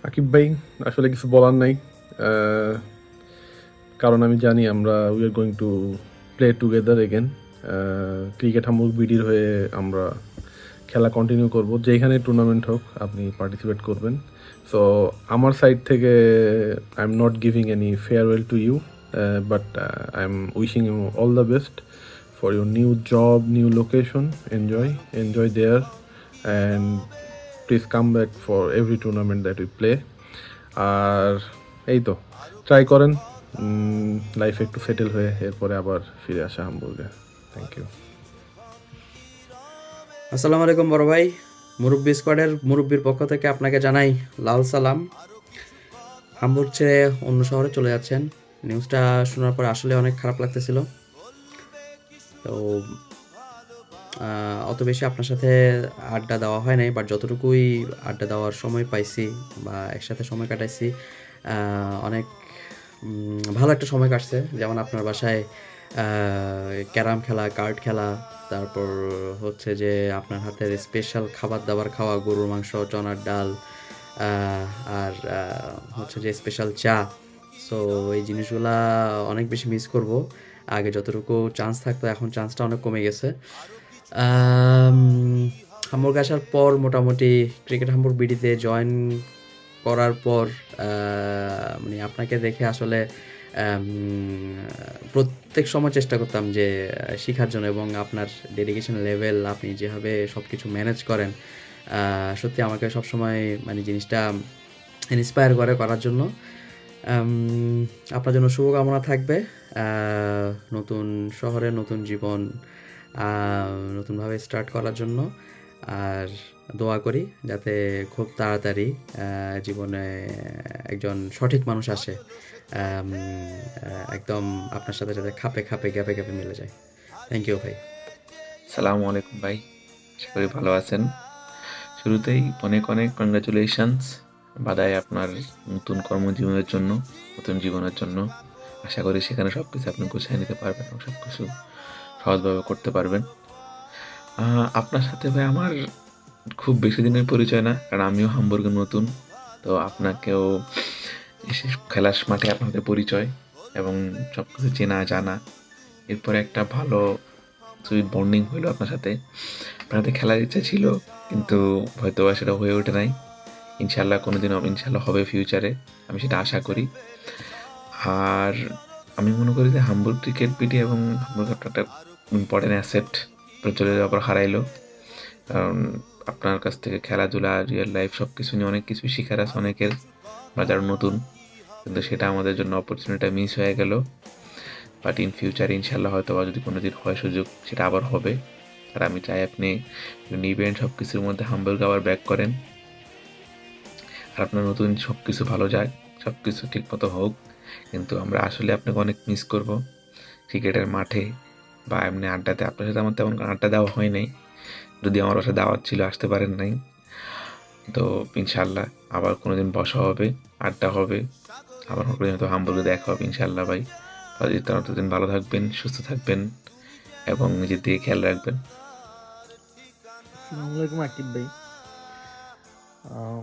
আকিব ভাই, আসলে কিছু বলার নাই। আহ, কারণ আমি জানি আমরা we are going to play together again. Cricket হামুর বিডির হয়ে আমরা খেলা কন্টিনিউ করব, যেখানে টুর্নামেন্ট হোক আপনি পার্টিসিপেট করবেন। সো আমার সাইড থেকে I am not giving any farewell to you, but I am wishing you all the best for your new job, new location. Enjoy there, and please come back for every tournament that we play. আর এই তো, try করেন লাইফে একটু settle হয়ে এরপরে আবার ফিরে আসা হামবুর্গে। Thank you. আসসালামু আলাইকুম বড় ভাই। মুরব্বি স্কোয়াডের মুরব্বির পক্ষ থেকে আপনাকে জানাই লাল সালাম। হামবুর্গ ছেড়ে অন্য শহরে চলে যাচ্ছেন, নিউজটা শোনার পর আসলে অনেক খারাপ লাগতেছিল। তো অত বেশি আপনার সাথে আড্ডা দেওয়া হয় নাই, বাট যতটুকুই আড্ডা দেওয়ার সময় পাইছি বা একসাথে সময় কাটাইছি, অনেক ভালো একটা সময় কাটছে। যেমন আপনার বাসায় ক্যারাম খেলা, কার্ড খেলা, তারপর হচ্ছে যে আপনার হাতের স্পেশাল খাবার দাবার খাওয়া, গরুর মাংস, চনার ডাল, আর হচ্ছে যে স্পেশাল চা। সো এই জিনিসগুলা অনেক বেশি মিস করব। আগে যতটুকু চান্স থাকতো, এখন চান্সটা অনেক কমে গেছে। আম, হামবুর্গ আসার পর মোটামুটি ক্রিকেট হামবুর্গ বিডিতে জয়েন করার পর মানে আপনাকে দেখে আসলে আম, প্রত্যেক সময় চেষ্টা করতাম যে শেখার জন্য, এবং আপনার ডেডিকেশন লেভেল, আপনি যেভাবে সব কিছু ম্যানেজ করেন, সত্যি আমাকে সবসময় মানে জিনিসটা ইন্সপায়ার করে করার জন্য। আম, আপনার জন্য শুভকামনা থাকবে নতুন শহরে নতুন জীবন নতুনভাবে স্টার্ট করার জন্য। আর দোয়া করি যাতে খুব তাড়াতাড়ি জীবনে একজন সঠিক মানুষ আসে, একদম আপনার সাথে যাতে খাপে খাপে গ্যাপে গ্যাপে মিলে যায়। থ্যাংক ইউ ভাই। সালামু আলাইকুম ভাই, আশা করি ভালো আছেন। শুরুতেই অনেক অনেক কংগ্রাচুলেশনস বাদাই আপনার নতুন কর্মজীবনের জন্য, নতুন জীবনের জন্য। আশা করি সেখানে সব কিছু আপনি গুছিয়ে নিতে পারবেন এবং সব কিছু সহজভাবে করতে পারবেন। আপনার সাথে ভাই আমার খুব বেশি দিনের পরিচয় না, কারণ আমিও হামবুর্গে নতুন। তো আপনাকেও এসে খেলার মাঠে আপনাদের পরিচয় এবং সব কিছু চেনা জানা, এরপরে একটা ভালো সুইট বন্ডিং হইলো আপনার সাথে। আপনার সাথে খেলার ইচ্ছা ছিল, কিন্তু হয়তো সেটা হয়ে ওঠে নাই। ইনশাল্লাহ কোনোদিন ইনশাল্লাহ হবে ফিউচারে, আমি সেটা আশা করি। আর আমি মনে করি যে হামবুর্গ ক্রিকেট পিটি এবং হামবুর্গ একটা ইম্পর্টেন্ট অ্যাসেট চলে যাওয়ার পর হারাইলো। কারণ আপনার কাছ থেকে খেলাধুলা, রিয়েল লাইফ সব কিছু নিয়ে অনেক কিছু শেখার আছে অনেকের, বা যারা নতুন, কিন্তু সেটা আমাদের জন্য অপরচুনিটি মিস হয়ে গেল। বাট ইন ফিউচার ইনশাল্লাহ হয়তো বা যদি কোনো দিন হয় সুযোগ, সেটা আবার হবে। আর আমি চাই আপনি নিবেন সব কিছুর মধ্যে হামবুর্গ আবার ব্যাক করেন, আর আপনার নতুন সব কিছু ভালো যাক, সব কিছু ঠিক মতো হোক। কিন্তু আমরা আসলে আপনাকে অনেক মিস করব ক্রিকেটের মাঠে বা এমনি আড্ডাতে। আপনার সাথে আমার তেমন কোনো আড্ডা দেওয়া হয় নাই, যদি আমার বাসায় দাওয়াত ছিল আসতে পারেন নাই। তো ইনশাল্লাহ আবার কোনোদিন বসা হবে, আড্ডা হবে, আবার কোনো দিন হয়তো হামবুর্গে দেখা হবে ইনশাল্লাহ ভাই। ততদিন ভালো থাকবেন, সুস্থ থাকবেন এবং নিজের দিকে খেয়াল রাখবেন। আসসালামু আলাইকুম আকিব ভাই। আহ,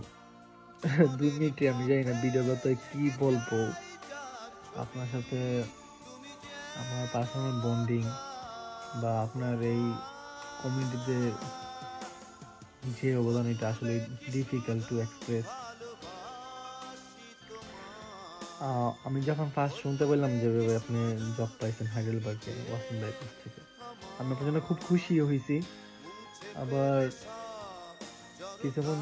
2 মিনিটে আমি জানি না ভিডিওগত কি বলবো। আপনার সাথে আমার পার্সোনাল বন্ডিং বা আপনার এই কমিউনিটিতে যে অবদান, এটা আসলে ডিফিকাল্ট টু এক্সপ্রেস। আমি যখন ফার্স্ট শুনতে পেলাম যে ভাবে আপনি জব পাইছেন হাইডেলবার্গে ওয়াসিম ভাইয়ের কাছ থেকে, আমি আপনার জন্য খুব খুশি হয়েছি। আবার কিছুক্ষণ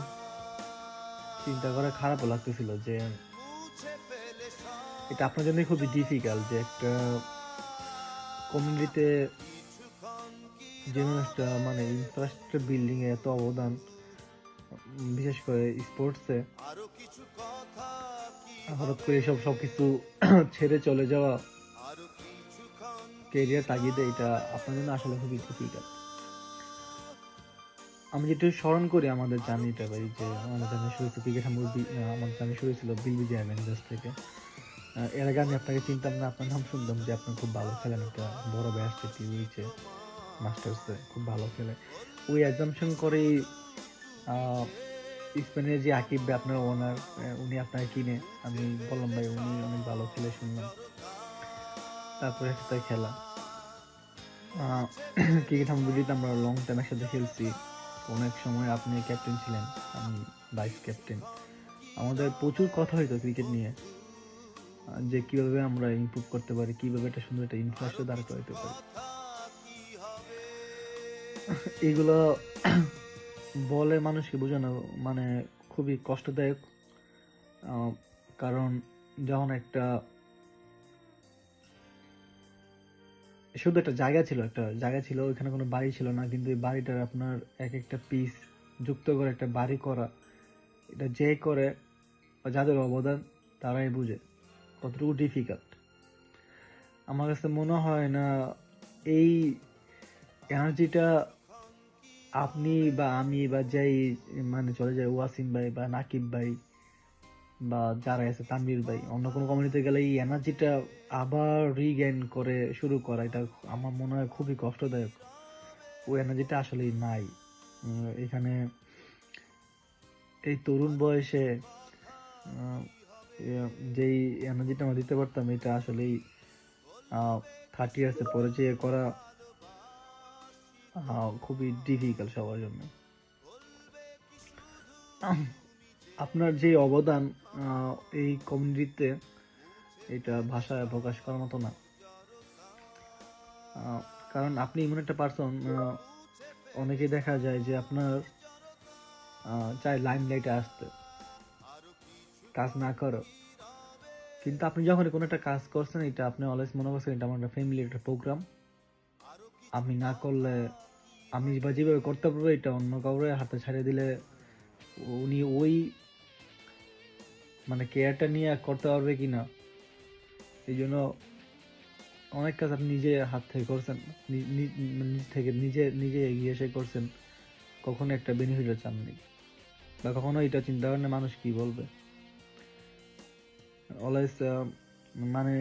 চিন্তা করে খারাপও লাগতেছিল যে এটা আপনার জন্য খুবই ডিফিকাল্ট যে একটা কমিউনিটিতে যে মানুষটা মানে ইনফ্রাস্ট্রাকচার বিল্ডিং এ এত অবদান, বিশেষ করে স্পোর্টসে হঠাৎ করে সবকিছু ছেড়ে চলে যাওয়া কেরিয়ার তাগিদে, এটা আপনার জন্য আসলে খুবই ডিফিকাল্ট। আমি যেটা স্মরণ করি আমাদের জার্নিটা ভাই, যে আমাদের জার্নি শুরু হয়েছে ক্রিকেট আমাদের জার্নি শুরু হয়েছিল বিলবিজি ম্যানেজার্স থেকে। এর আগে আমি আপনাকে চিনতাম না, আপনার নাম শুনতাম যে আপনি খুব ভালো খেলেন, একটা বড় ব্যাচ হয়েছে মাস্টার্সে খুব ভালো খেলে। ওই অ্যাজাম্পশন করেই স্পেনের যে আকিব ভাই আপনার ওনার, উনি আপনাকে কিনে, আমি বললাম ভাই উনি অনেক ভালো খেলে শুনলাম, তারপরে একসাথে খেলা। ক্রিকেট হামবুড়িতে আমরা লং টাইম একসাথে খেলছি। অনেক সময় আপনি ক্যাপ্টেন ছিলেন, আমি ভাইস ক্যাপ্টেন। আমাদের প্রচুর কথা হইতো ক্রিকেট নিয়ে, যে কিভাবে আমরা ইমপ্রুভ করতে পারি, কিভাবে একটা সুন্দর একটা ইনফ্রাস্ট্রাকচার দাঁড় করাতে পারি। এগুলো বলে মানুষকে বোঝানো মানে খুবই কষ্টদায়ক। কারণ যখন একটা শুধু একটা জায়গা ছিল, ওইখানে কোনো বাড়ি ছিল না, কিন্তু এই বাড়িটার আপনার এক একটা পিস যুক্ত করে একটা বাড়ি করা, এটা যে করে বা যাদের অবদান তারাই বুঝে কতটুকু ডিফিকাল্ট। আমার কাছে মনে হয় না এই এনার্জিটা আপনি বা আমি বা যাই মানে চলে যায়, ওয়াসিম ভাই বা নাকিব ভাই বা যারা আছে তানভীর ভাই, অন্য কোনো কমিউনিটিতে গেলে এই এনার্জিটা আবার রিগেইন করে শুরু করা, এটা আমার মনে হয় খুবই কষ্টদায়ক। ওই এনার্জিটা আসলেই নাই এখানে। এই তরুণ বয়সে যেই এনার্জিটা আমরা দিতে পারতাম, এটা আসলেই 30 ইয়ার্সের পরে যে করা খুবই ডিফিকাল্ট সবার জন্য। আপনার যে অবদান এই কমিউনিটিতে, এটা ভাষায় প্রকাশ করার মতো না। কারণ আপনি এমন একটা পার্সন, অনেকে দেখা যায় যে আপনার চাই লাইমলাইটে আসতে, কাজ না করো, কিন্তু আপনি যখন কোনো একটা কাজ করছেন, এটা আপনি অলওয়েজ মনে করছেন এটা আমার একটা ফ্যামিলি একটা প্রোগ্রাম, আমি না করলে, আমি বা যেভাবে করতে পারবো এটা অন্য কাউরে হাতে ছাড়িয়ে দিলে উনি ওই মানে কেয়ারটা নিয়ে করতে পারবে কিনা। এই জন্য অনেক কাজ আপনি নিজে হাত থেকে করছেন, নিজ থেকে নিজে নিজে এগিয়ে এসে করছেন, কখনো একটা বেনিফিটও চাননি বা কখনো এটা চিন্তা করেন না মানুষ কি বলবে। অলওয়েজ মানে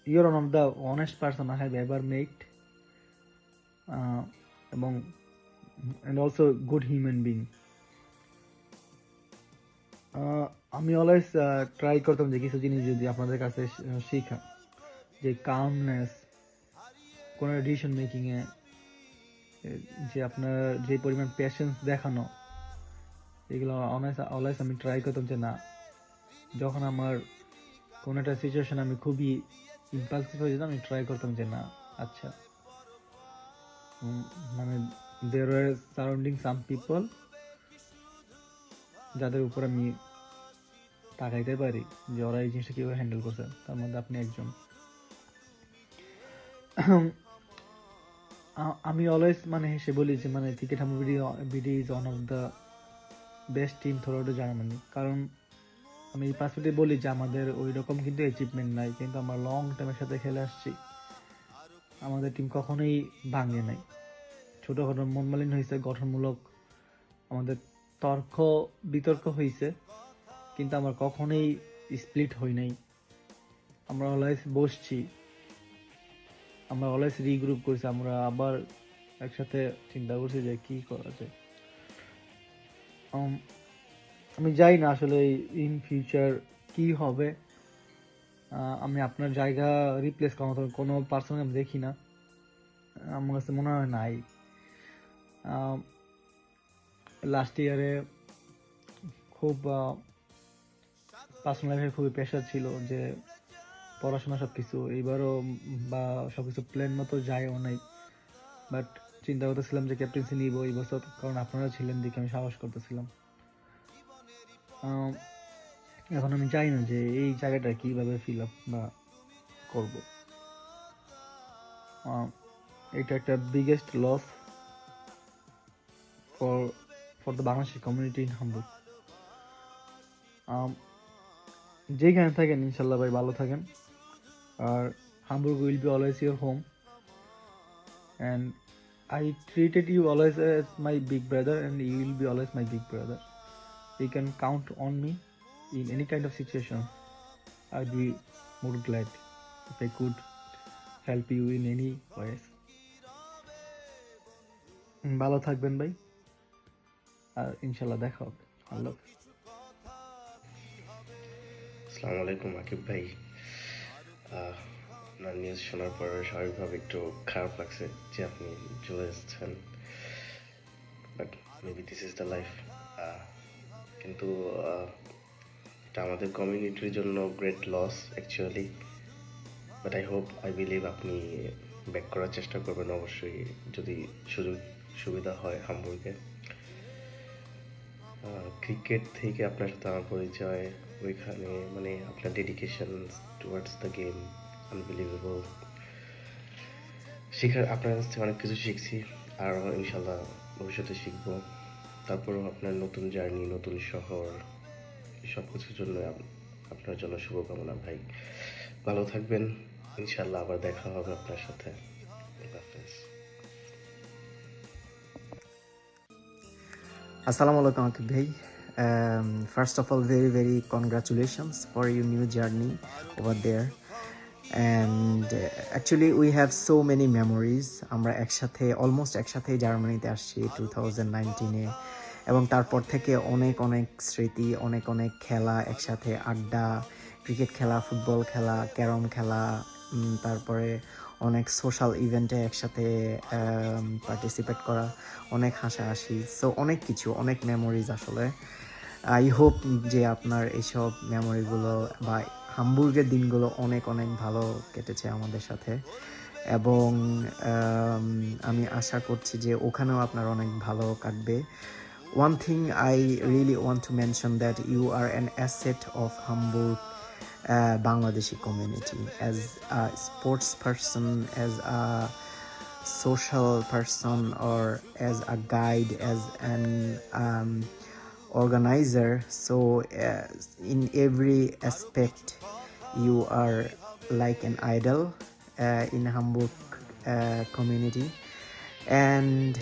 your one of the honest person I have ever met, এবং and also good human being. আমি অলওয়েজ ট্রাই করতাম যে কিছু জিনিস যদি আপনাদের কাছে শিখা, যে কামনেস, কোনো ডিসিশন মেকিংয়ে যে আপনার যে পরিমাণ পেশেন্স দেখানো, এগুলো অলওয়েজ আমি ট্রাই করতাম যে না, যখন আমার কোনো একটা সিচুয়েশন আমি খুবই ইম্পালসিভ হয়ে যেতাম, আমি ট্রাই করতাম যে না, আচ্ছা মানে there were surrounding some people যাদের উপর আমি তাকাইতে পারি যে ওরা এই জিনিসটা কীভাবে হ্যান্ডেল করছে, তার মধ্যে আপনি একজন। আমি অলওয়েজ মানে হেসে বলি যে মানে ক্রিকেট হামু BD is one of the best team throughout Germany. কারণ আমি এই পাসপোর্টে বলি যে আমাদের ওই রকম কিন্তু অ্যাচিভমেন্ট নাই, কিন্তু আমরা লং টাইমের সাথে খেলে আসছি, আমাদের টিম কখনোই ভাঙে নাই। ছোটোখাটো মন মালিন্য হয়েছে, গঠনমূলক আমাদের তর্ক বিতর্ক হয়েছে, কিন্তু আমরা কখনোই স্প্লিট হই নাই। আমরা অলওয়েজ বসছি, আমরা অলওয়েজ রিগ্রুপ করছি, আমরা আবার একসাথে চিন্তা করছি যে কি করা যায়। আমি জানি না আসলে ইন ফিউচার কি হবে। আমি আপনার জায়গা রিপ্লেস করার মতো কোনো পার্সন আমি দেখি না, আমার কাছে মনে হয় নাই। লাস্ট ইয়ারে খুব পার্সোনাল লাইফে খুবই প্রেশার ছিল, যে পড়াশোনা সব কিছু, এইবারও বা সব কিছু প্ল্যান মতো যায়ও নাই, বাট চিন্তা করতেছিলাম যে ক্যাপ্টেন্সি নিব এই বছর, কারণ আপনারা ছিলেন দিকে আমি সাহস করতেছিলাম। এখন আমি চাই না যে এই জায়গাটা কিভাবে ফিল আপ বা করবো। এটা একটা biggest loss for the Bangladeshi community in Hamburg. যেখানে থাকেন ইনশাল্লাহ ভাই ভালো থাকেন, আর Hamburg will be always your home, and I treated you always as my big brother, and you will be always my big brother. You can count on me in any kind of situation. I'd be more glad if I could help you in any ways. ভালো থাকবেন ভাই, আর ইনশাল্লাহ দেখা হবে। আল্লাহ আসসালামু আলাইকুম আকিব ভাই। আপনার নিউজ শোনার পর স্বাভাবিকভাবে একটু খারাপ লাগছে যে আপনি চলে এসেছেন, but maybe this is the life. কিন্তু এটা আমাদের কমিউনিটির জন্য great loss actually, but I believe আপনি ব্যাক করার চেষ্টা করবেন অবশ্যই, যদি সুযোগ সুবিধা হয় হামবুর্গে। ক্রিকেট থেকে আপনার সাথে আমার পরিচয়, ওইখানে মানে আপনার dedication towards the game unbelievable. আপনার কাছ থেকে অনেক কিছু শিখছি, আর ইনশাল্লাহ ভবিষ্যতে শিখবো। তারপরেও আপনার নতুন জার্নি, নতুন শহর, সব কিছুর জন্য আপনার জন্য শুভকামনা ভাই। ভালো থাকবেন, ইনশাল্লাহ আবার দেখা হবে আপনার সাথে। আল্লাহ হাফেজ। Assalamu alaikum Akib bhai. First of all, very very congratulations for your new journey over there. And actually we have so many memories. আমরা একসাথে অলমোস্ট একসাথে জার্মানিতে আসছি 2019-এ, এবং তারপর থেকে অনেক অনেক স্মৃতি, অনেক অনেক খেলা একসাথে, আড্ডা, ক্রিকেট খেলা, ফুটবল খেলা, ক্যারম খেলা, তারপরে অনেক সোশ্যাল ইভেন্টে একসাথে পার্টিসিপেট করা, অনেক হাসাহাসি, সো অনেক কিছু, অনেক মেমোরিজ আসলে। আই হোপ যে আপনার এইসব মেমোরিগুলো বা হামবুর্গের দিনগুলো অনেক অনেক ভালো কেটেছে আমাদের সাথে, এবং আমি আশা করছি যে ওখানেও আপনার অনেক ভালো কাটবে। One thing I really want to mention that you are an asset of Hamburg Bangladeshi community, as a sports person, as a social person, or as a guide, as an organizer. So in every aspect you are like an idol in Hamburg community. And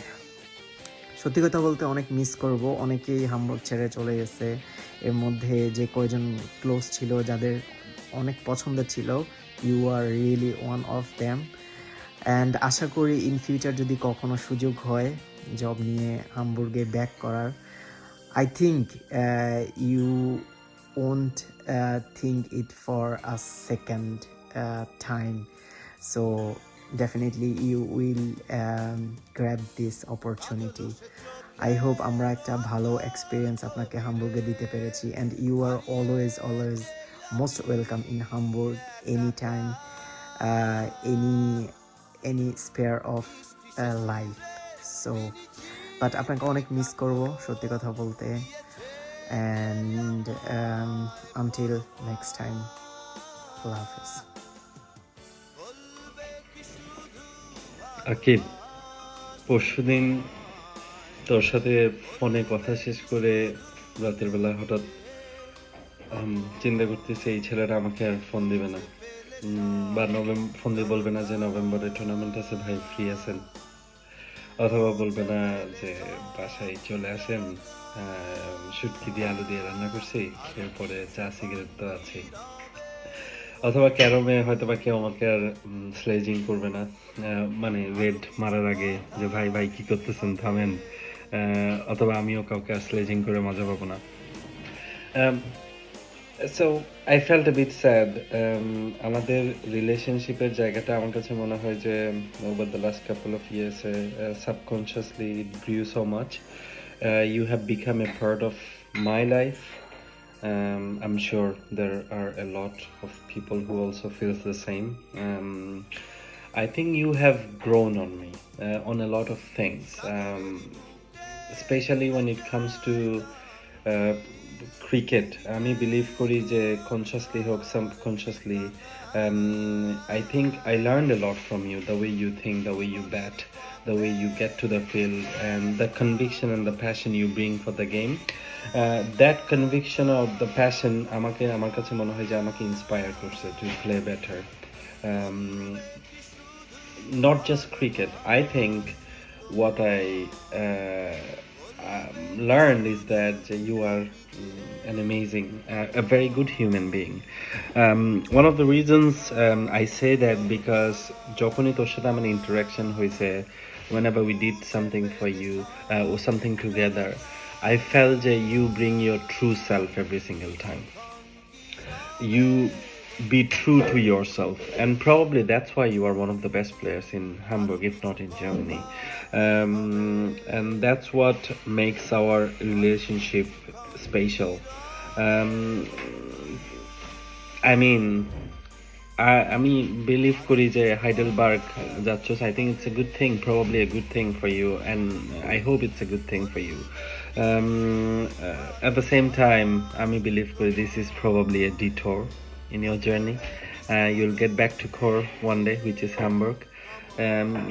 সত্যি কথা বলতে অনেক miss করব, অনেকেই Hamburg ছেড়ে চলে গেছে। এর মধ্যে যে কয়জন ক্লোজ ছিল, যাদের অনেক পছন্দের ছিল, you are really one of them. And আশা করি ইন ফিউচার যদি কখনো সুযোগ হয় জব নিয়ে হামবুর্গে ব্যাক করার, I think you won't think it for a second time. So definitely you will grab this opportunity. I hope আমরা একটা ভালো এক্সপিরিয়েন্স আপনাকে হামবুর্গে দিতে পেরেছি, and you are always most welcome in Hamburg anytime, any spare of life. So but আপনাকে অনেক miss করব সত্যি কথা বলতে। অ্যান্ড আনটিল নেক্সট টাইম, আল্লাহ হাফেজ। আকিব, পরশুদিন তোর সাথে ফোনে কথা শেষ করে রাতের বেলা হঠাৎ চিন্তা করতেছি এই ছেলেটা আমাকে আর ফোন দিবে না, বা ফোন দিয়ে বলবে না যে নভেম্বরে টুর্নামেন্ট আছে ভাই, ফ্রি আছেন, অথবা বলবে না যে বাসায় চলে আসেন, শুটকি দিয়ে আলু দিয়ে রান্না করছি, এরপরে চা সিগারেট তো আছেই, অথবা ক্যারমে হয়তো বা কেউ আমাকে আর স্লেজিং করবে না, মানে রেড মারার আগে যে ভাই ভাই কি করতেছেন থামেন, অথবা আমিও কাউকে আর স্লেজিং করে মজা পাবো না। So I felt a bit sad. আমাদের রিলেশনশিপের জায়গাটা আমার কাছে মনে হয় যে over the last couple of years subconsciously it grew so much. You have become a part of my life. I'm sure there are a lot of people who also feels the same. I think you have grown on me on a lot of things, especially when it comes to cricket. আমি believe করি যে consciously হোক subconsciously, I think I learned a lot from you, the way you think, the way you bat, the way you get to the field, and the conviction and the passion you bring for the game. That conviction or the passion আমার কাছে মনে হয় যে আমাকে inspire করছে to play better. Not just cricket. I think what I learned is that you are an amazing, a very good human being. One of the reasons I say that because যখনই তোর সাথে আমার interaction হয়েছে, whenever we did something for you or something together, I felt that you bring your true self every single time. You be true to yourself, and probably that's why you are one of the best players in Hamburg, if not in Germany. And that's what makes our relationship special. I mean, আমি believe করি যে Heidelberg যাচ্ছ, I think it's a good thing, probably a good thing for you, and I hope it's a good thing for you. At the same time আমি believe করি this is probably a detour in your journey. You'll get back to core one day, which is Hamburg.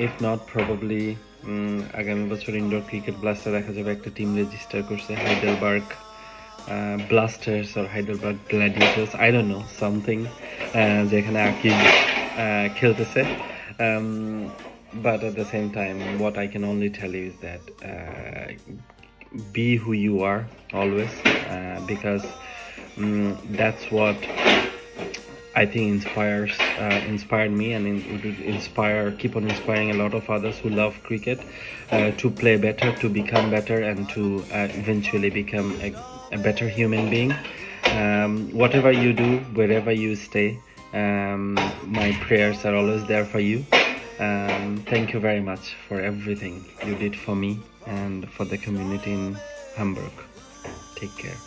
If not, probably আগামী বছর indoor cricket blaster দেখা যাবে একটা team register করছে, Heidelberg Blasters or Heidelberg গ্ল্যাডিয়েটার্স, I don't know, something, যেখানে আকিব খেলতেছে। But at the same time, what I can only tell you is that be who you are always, because that's what I think inspired me, and it would keep on inspiring a lot of others who love cricket to play better, to become better, and to eventually become a better human being. Whatever you do, wherever you stay, my prayers are always there for you. Thank you very much for everything you did for me and for the community in Hamburg. Take care.